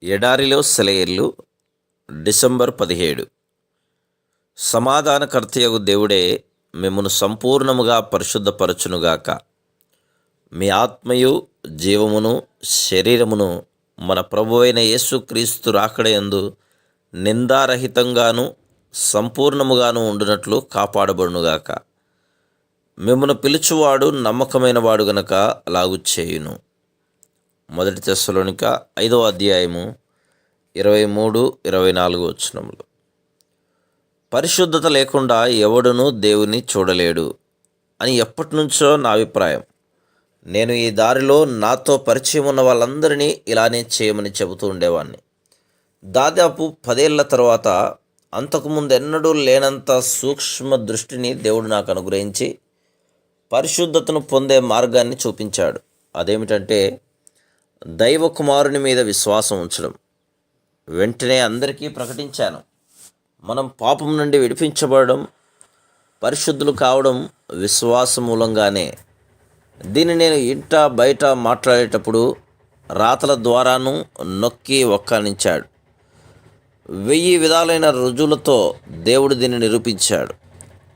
ఎడారిలో సెలయేర్లు డిసెంబర్ 17. సమాధానకర్తయగు దేవుడే మిమ్మును సంపూర్ణముగా పరిశుద్ధపరచునుగాక. మీ ఆత్మయు జీవమును శరీరమును మన ప్రభువైన యేసుక్రీస్తు రాకడయందు నిందారహితంగాను సంపూర్ణముగాను ఉండునట్లు కాపాడబడునుగాక. మిమ్మును పిలుచువాడు నమ్మకమైన వాడు గనక అలాగు చేయును. 1 తెస్సలోనిక 5వ అధ్యాయము 23-24 వచనములు. పరిశుద్ధత లేకుండా ఎవడునూ దేవుని చూడలేడు అని ఎప్పటినుంచో నా అభిప్రాయం. నేను ఈ దారిలో నాతో పరిచయం ఉన్న వాళ్ళందరినీ ఇలానే చేయమని చెబుతూ ఉండేవాడిని. దాదాపు 10 ఏళ్ల తర్వాత అంతకుముందెన్నడూ లేనంత సూక్ష్మ దృష్టిని దేవుడు నాకు అనుగ్రహించి పరిశుద్ధతను పొందే మార్గాన్ని చూపించాడు. అదేమిటంటే దైవ కుమారుని మీద విశ్వాసం ఉంచడం. వెంటనే అందరికీ ప్రకటించాను, మనం పాపం నుండి విడిపించబడడం, పరిశుద్ధులు కావడం విశ్వాసం మూలంగానే. దీన్ని నేను ఇంట బయట మాట్లాడేటప్పుడు రాతల ద్వారాను నొక్కి ఒక్కానించాడు. 1000 విధాలైన రుజువులతో దేవుడు దీన్ని నిరూపించాడు.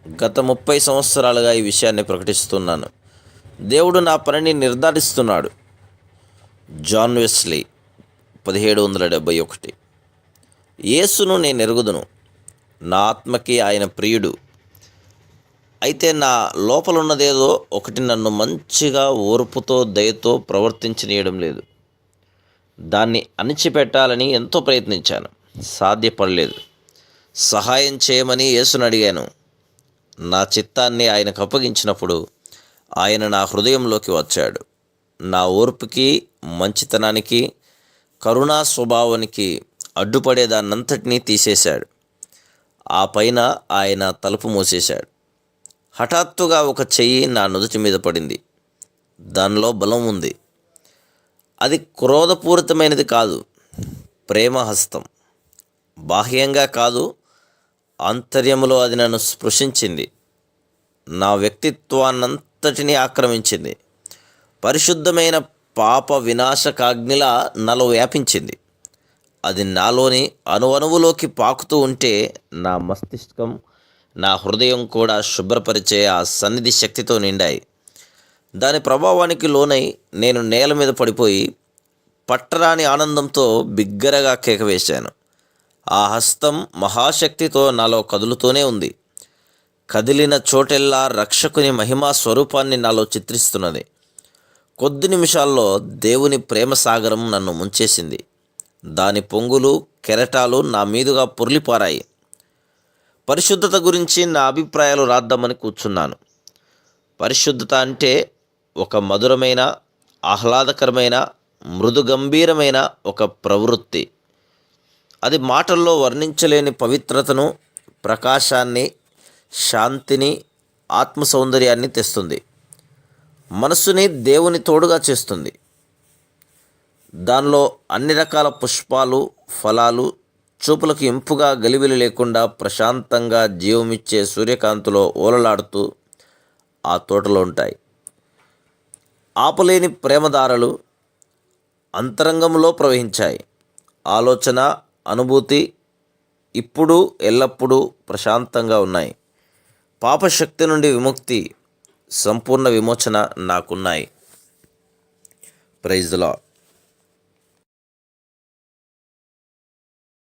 గత 30 సంవత్సరాలుగా ఈ విషయాన్ని ప్రకటిస్తున్నాను. దేవుడు నా పనిని నిర్ధారిస్తున్నాడు. John Wesley 1771. యేసును నేను ఎరుగుదును, నా ఆత్మకి ఆయన ప్రియుడు. అయితే నా లోపలున్నదేదో ఒకటి నన్ను మంచిగా ఓర్పుతో దయతో ప్రవర్తించనీయడం లేదు. దాన్ని అణిచిపెట్టాలని ఎంతో ప్రయత్నించాను, సాధ్యపడలేదు. సహాయం చేయమని యేసును అడిగాను. నా చిత్తాన్ని ఆయనకు అప్పగించినప్పుడు ఆయన నా హృదయంలోకి వచ్చాడు. నా ఓర్పుకి, మంచితనానికి, కరుణా స్వభావానికి అడ్డుపడేదాన్నంతటినీ తీసేశాడు. ఆ పైన ఆయన తలుపు మూసేశాడు. హఠాత్తుగా ఒక చెయ్యి నా నుదుటి మీద పడింది. దానిలో బలం ఉంది. అది క్రోధపూరితమైనది కాదు, ప్రేమహస్తం. బాహ్యంగా కాదు, ఆంతర్యములో అది నన్ను స్పృశించింది. నా వ్యక్తిత్వాన్నంతటినీ ఆక్రమించింది. పరిశుద్ధమైన పాప వినాశకాగ్నిలా నాలో వ్యాపించింది. అది నాలోని అణువణువులోకి పాకుతూ ఉంటే నా మస్తిష్కం, నా హృదయం కూడా శుభ్రపరిచే ఆ సన్నిధి శక్తితో నిండాయి. దాని ప్రభావానికి లోనై నేను నేల మీద పడిపోయి పట్టరాని ఆనందంతో బిగ్గరగా కేకవేశాను. ఆ హస్తం మహాశక్తితో నాలో కదులుతూనే ఉంది. కదిలిన చోటెల్లా రక్షకుని మహిమా స్వరూపాన్ని నాలో చిత్రిస్తున్నది. కొద్ది నిమిషాల్లో దేవుని ప్రేమ సాగరం నన్ను ముంచేసింది. దాని పొంగులు, కెరటాలు నా మీదుగా పొర్లిపారాయి. పరిశుద్ధత గురించి నా అభిప్రాయాలు రాద్దామని కూర్చున్నాను. పరిశుద్ధత అంటే ఒక మధురమైన, ఆహ్లాదకరమైన, మృదు గంభీరమైన ఒక ప్రవృత్తి. అది మాటల్లో వర్ణించలేని పవిత్రతను, ప్రకాశాన్ని, శాంతిని, ఆత్మ సౌందర్యాన్ని తెస్తుంది. మనస్సుని దేవుని తోడుగా చేస్తుంది. దానిలో అన్ని రకాల పుష్పాలు, ఫలాలు చూపులకు ఇంపుగా గలిబిలి లేకుండా ప్రశాంతంగా జీవమిచ్చే సూర్యకాంతిలో ఓలలాడుతూ ఆ తోటలో ఉంటాయి. ఆపలేని ప్రేమధారలు అంతరంగంలో ప్రవహించాయి. ఆలోచన, అనుభూతి ఇప్పుడు ఎల్లప్పుడూ ప్రశాంతంగా ఉన్నాయి. పాపశక్తి నుండి విముక్తి, సంపూర్ణ విమోచన నాకున్నాయి. Praise the lord.